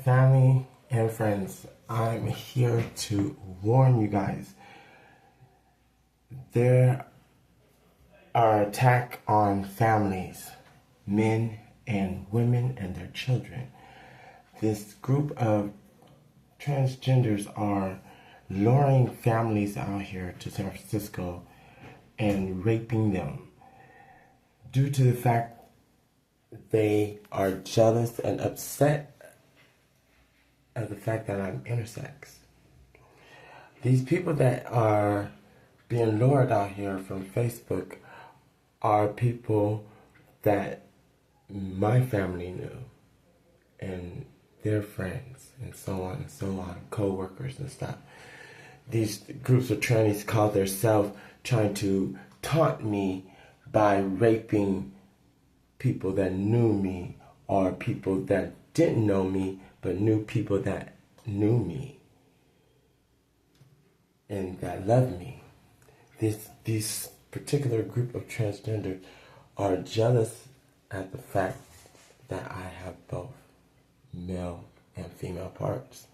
family and friends, I'm here to warn you guys. There are attacks on families, men and women and their children. This group of transgenders are luring families out here to San Francisco and raping them due to the fact they are jealous and upset of the fact that I'm intersex. These people that are being lured out here from Facebook are people that my family knew and their friends and so on, co-workers and stuff. These groups of trannies call themselves trying to taunt me by raping people that knew me or people that didn't know me but knew people that knew me and that loved me. These particular group of transgender are jealous at the fact that I have both male and female parts.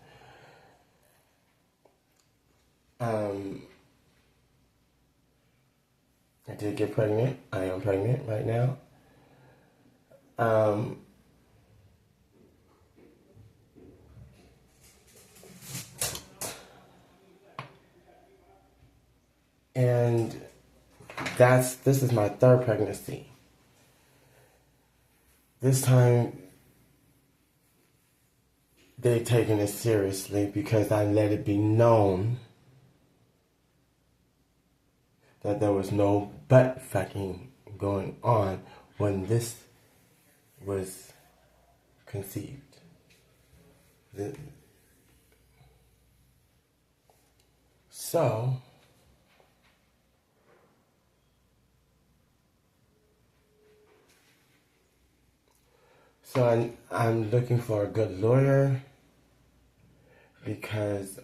I did get pregnant. I am pregnant right now. And this is my third pregnancy. This time, they've taken it seriously because I let it be known that there was no butt fucking going on when this was conceived. So I'm looking for a good lawyer because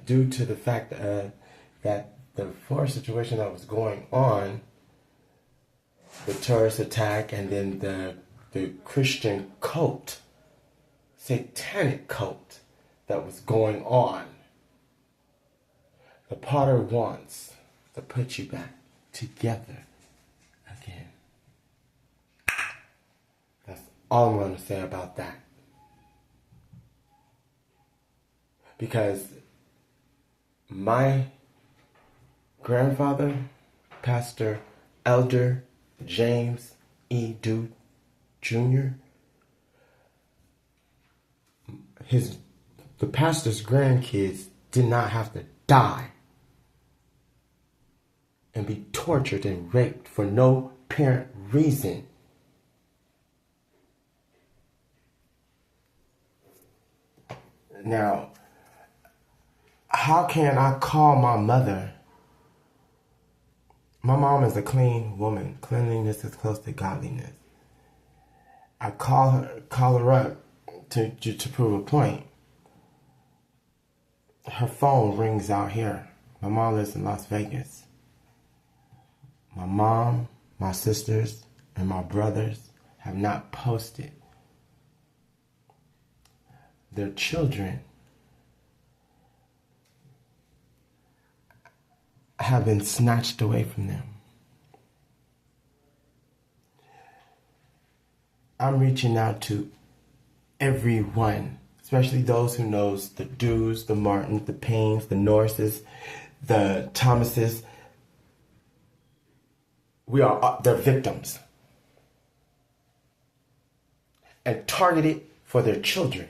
due to the fact that the divorce situation that was going on, the terrorist attack and then the Christian cult, satanic cult that was going on, the Potter wants to put you back together again. That's all I'm going to say about that. Because my grandfather, Pastor Elder James E. Duke Jr., the pastor's grandkids did not have to die and be tortured and raped for no apparent reason. Now, how can I call my mother? My mom is a clean woman. Cleanliness is close to godliness. I call her up to prove a point. Her phone rings out here. My mom lives in Las Vegas. My mom, my sisters, and my brothers have not posted. Their children have been snatched away from them. I'm reaching out to everyone, especially those who knows the Dews, the Martins, the Paynes, the Norrises, the Thomases. They're victims and targeted for their children.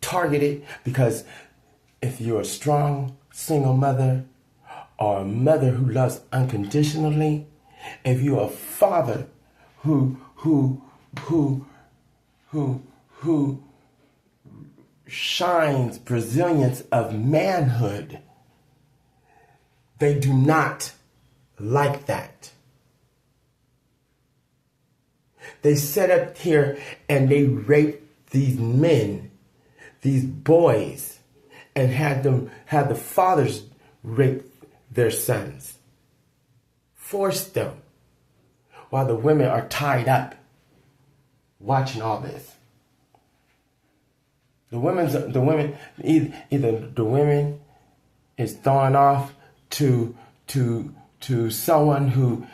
Targeted because if you're a strong single mother or a mother who loves unconditionally, if you're a father who shines brilliance of manhood, they do not like that. They set up here and they rape these men, these boys, and had the fathers rape their sons. Force them while the women are tied up watching all this. Either the women is throwing off to someone who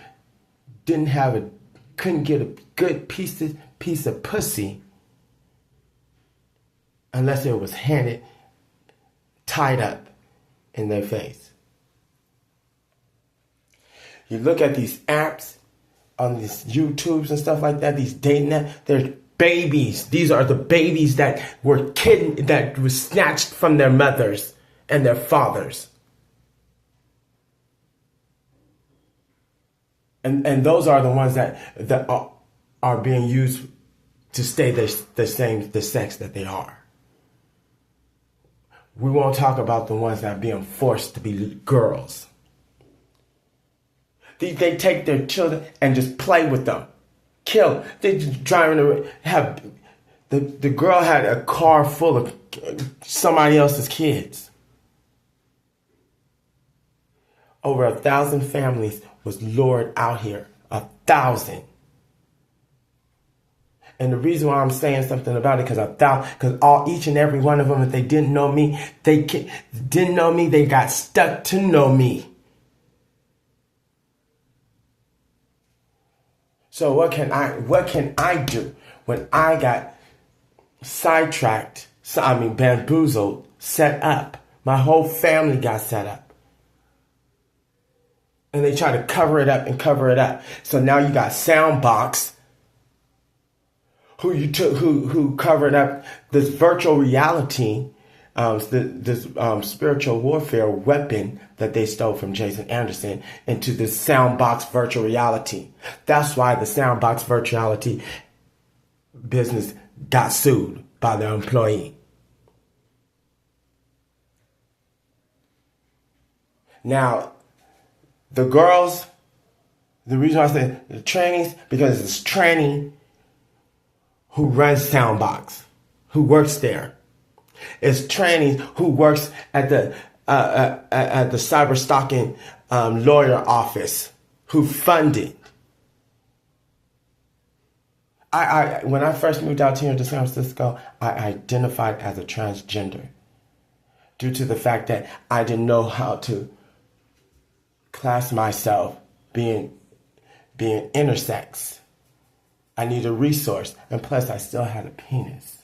couldn't get a good piece of pussy unless it was handed tied up in their face. You look at these apps on these YouTubes and stuff like that, these dating apps, they're babies. These are the babies that were snatched from their mothers and their fathers. And those are the ones that are being used to stay the sex that they are. We won't talk about the ones that are being forced to be girls. They take their children and just play with them. Kill. They just driving around. The girl had a car full of somebody else's kids. Over 1,000 families was lured out here. 1,000. And the reason why I'm saying something about it, because each and every one of them, if they didn't know me, they got stuck to know me. So what can I do when I got sidetracked, bamboozled, set up? My whole family got set up. And they try to cover it up. So now you got Soundbox, who covered up this virtual reality, this spiritual warfare weapon that they stole from Jason Anderson into this Soundbox virtual reality. That's why the Soundbox virtual reality business got sued by their employee. Now, the girls, the reason why I say the trainees, because it's training who runs Soundbox, who works there. It's trainees who works at the cyber stalking lawyer office, who funded. When I first moved out here to San Francisco, I identified as a transgender due to the fact that I didn't know how to class myself being intersex. I need a resource, and plus I still had a penis.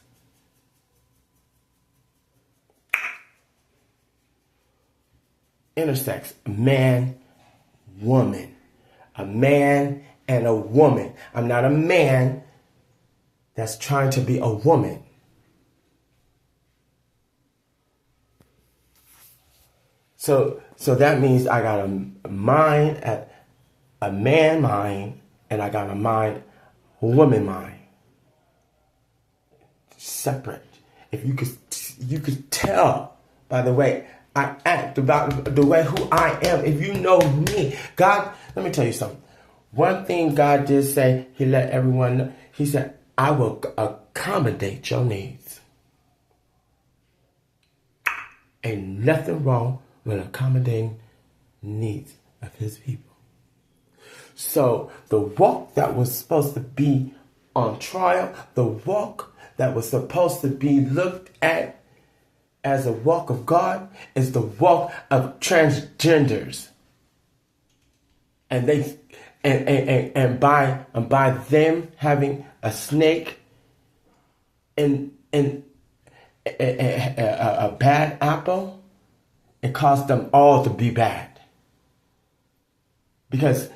Intersex, man, woman. A man and a woman. I'm not a man that's trying to be a woman. So that means I got a mind, a man mind, and I got a woman mind. Separate. If you could tell by the way I act, about the way who I am. If you know me, God, let me tell you something. One thing God did say, He let everyone know. He said, I will accommodate your needs. Ain't nothing wrong with accommodating needs of His people. So the walk that was supposed to be on trial, the walk that was supposed to be looked at as a walk of God, is the walk of transgenders. And by them having a snake in a bad apple, it caused them all to be bad. Because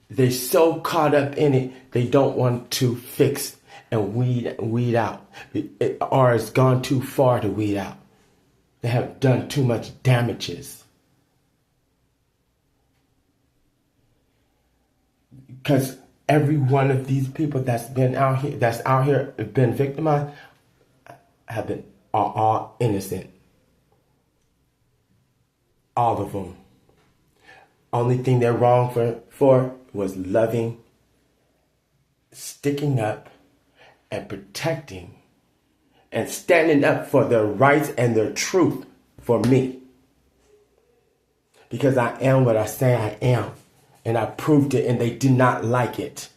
they're so caught up in it, they don't want to fix and weed out. Or it's gone too far to weed out. They have done too much damages. Because every one of these people that's out here, been victimized, are all innocent. All of them. Only thing they're wrong for was loving, sticking up, and protecting, and standing up for their rights and their truth for me. Because I am what I say I am. And I proved it, and they did not like it.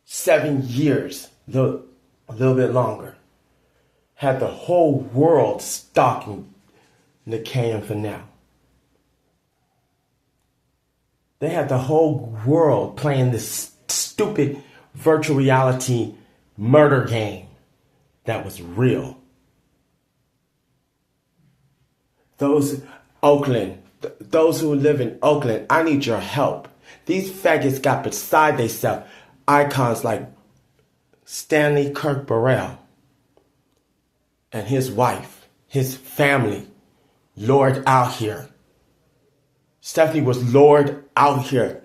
7 years, a little bit longer. had the whole world stalking Nikkei and Fennell. They had the whole world playing this stupid virtual reality murder game that was real. Those who live in Oakland, I need your help. These faggots got beside themselves icons like Stanley Kirk Burrell and his wife, his family, lured out here. Stephanie was lured out here.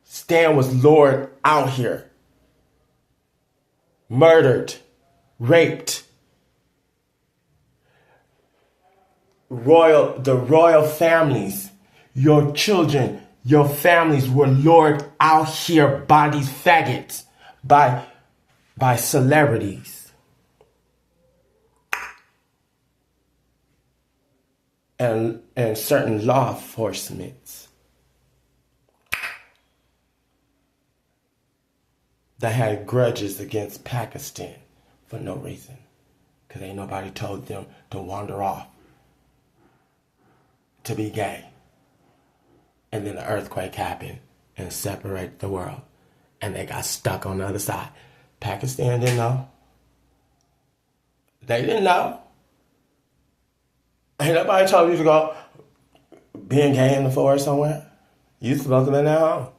Stan was lured out here. Murdered, raped. The royal families, your children, your families were lured out here by these faggots, by celebrities. And certain law enforcements that had grudges against Pakistan for no reason, because ain't nobody told them to wander off to be gay. And then the earthquake happened and separated the world, and they got stuck on the other side. Pakistan didn't know. They didn't know. Ain't nobody told you to go being gay in the forest somewhere. You supposed to be at home.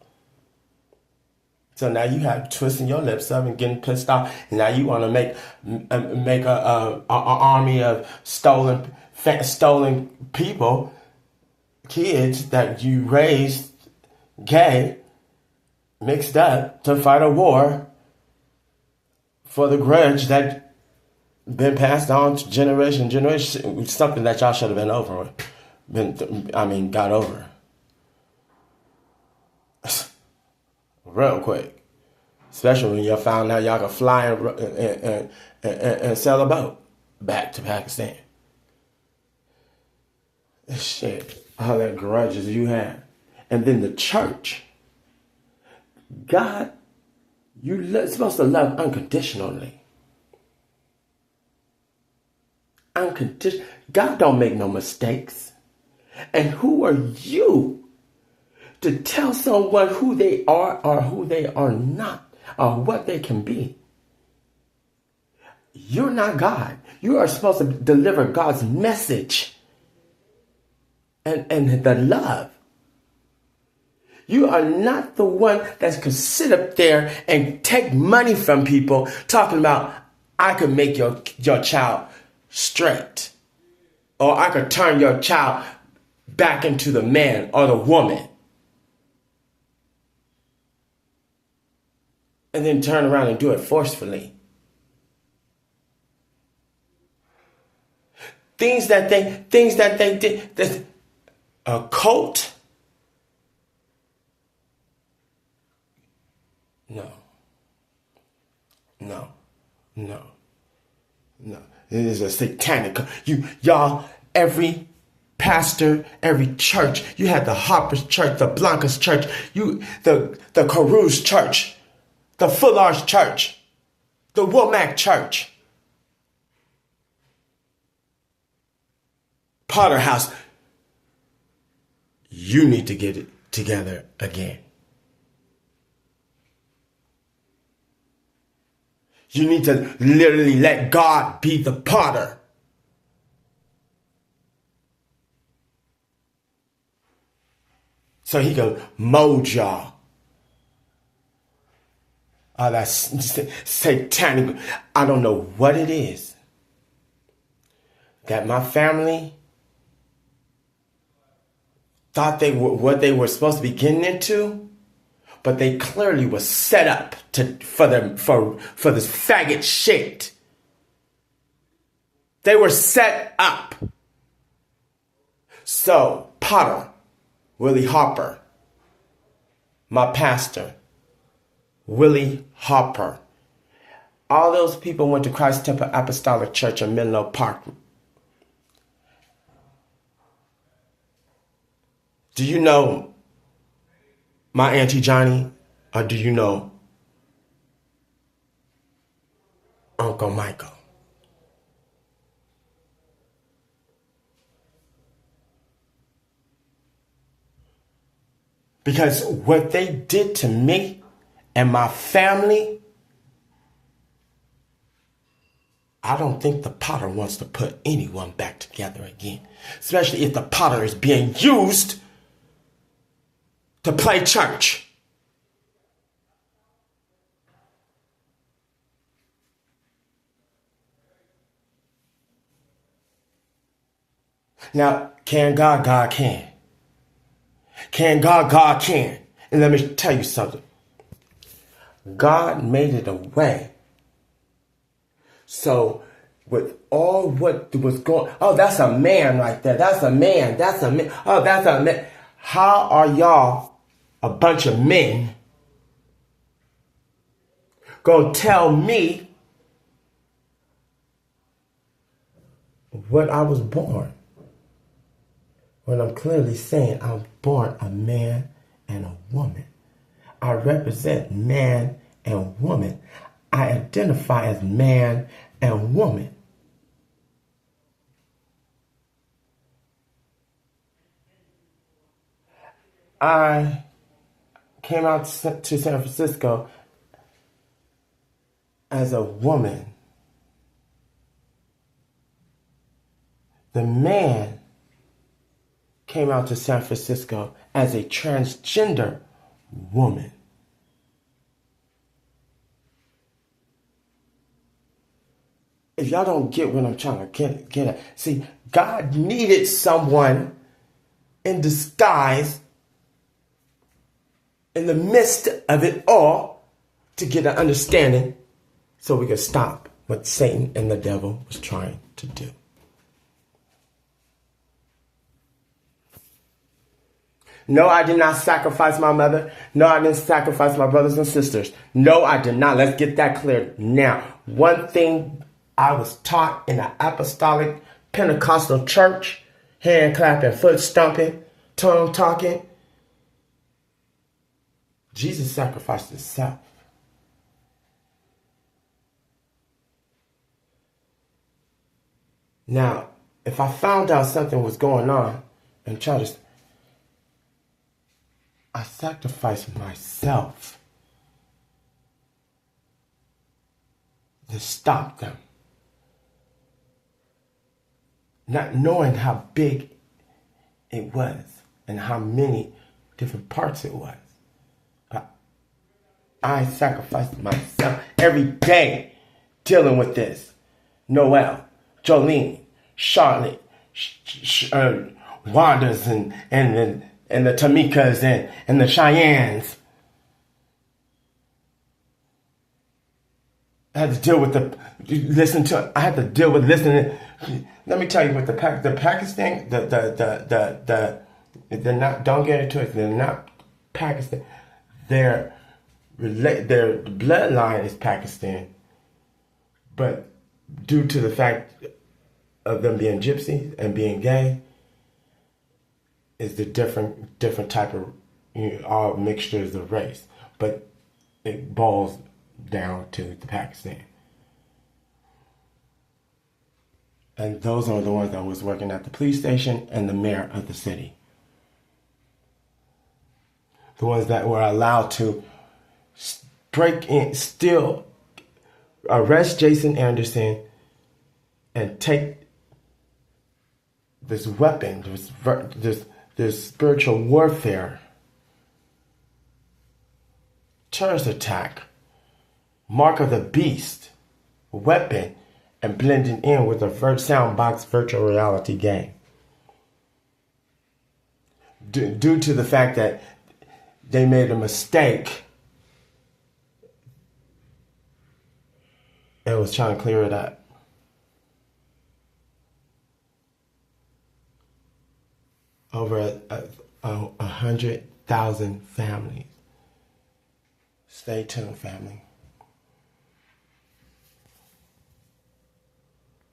So now you have twisting your lips up and getting pissed off. And now you want to make a army of stolen people, kids that you raised gay, mixed up to fight a war for the grudge that been passed on to generation, something that y'all should have been over. Got over. Real quick. Especially when you found out y'all could fly and sail a boat back to Pakistan. Shit. All that grudges you have. And then the church. God, you're supposed to love unconditionally. God don't make no mistakes. And who are you to tell someone who they are or who they are not, or what they can be? You're not God. You are supposed to deliver God's message and the love. You are not the one that could sit up there and take money from people talking about, I could make your child straight, or I could turn your child back into the man or the woman, and then turn around and do it forcefully. Things that they did, that a cult. No. It is a satanic. Y'all, every pastor, every church, you had the Hoppers Church, the Blancas Church, the Carews Church, the Fullar's Church, the Womack Church, Potter House. You need to get it together again. You need to literally let God be the potter. So he can mold y'all. Oh, that's satanic. I don't know what it is that my family thought what they were supposed to be getting into. But they clearly was set up for this faggot shit. They were set up. So Potter, Willie Hopper, my pastor, Willie Hopper, all those people went to Christ Temple Apostolic Church in Menlo Park. Do you know my Auntie Johnny, or do you know Uncle Michael? Because what they did to me and my family, I don't think the potter wants to put anyone back together again. Especially if the potter is being used to play church. Now, can God? God can. Can God? God can. And let me tell you something. God made it a way. So, with all what was going, oh, that's a man right there. That's a man. That's a man. Oh, that's a man. How are y'all, a bunch of men, gonna tell me what I was born? When I'm clearly saying I'm born a man and a woman. I represent man and woman. I identify as man and woman. I came out to San Francisco as a woman. The man came out to San Francisco as a transgender woman. If y'all don't get what I'm trying to get at, see, God needed someone in disguise in the midst of it all to get an understanding so we could stop what Satan and the devil was trying to do. No, I did not sacrifice my mother. No, I didn't sacrifice my brothers and sisters. No, I did not. Let's get that clear now. One thing I was taught in an apostolic Pentecostal church, hand clapping, foot stomping, tongue talking, Jesus sacrificed himself. Now, if I found out something was going on and tried to, I sacrificed myself to stop them. Not knowing how big it was and how many different parts it was. But I sacrificed myself every day dealing with this. Noelle, Jolene, Charlotte, Wanda's and the Tamikas and the Cheyennes. I had to deal with I had to deal with listening. Let me tell you what the Pakistan, they're not, don't get into it, they're not Pakistan. Their bloodline is Pakistan. But due to the fact of them being gypsies and being gay, is the different type of, all mixtures of race. But it boils down to the Pakistan. And those are the ones that was working at the police station and the mayor of the city. The ones that were allowed to break in, still arrest Jason Anderson and take this weapon, this spiritual warfare, terrorist attack, mark of the beast, weapon, and blending in with a soundbox virtual reality game. Due to the fact that they made a mistake and was trying to clear it up. Over 100,000 families. Stay tuned, family.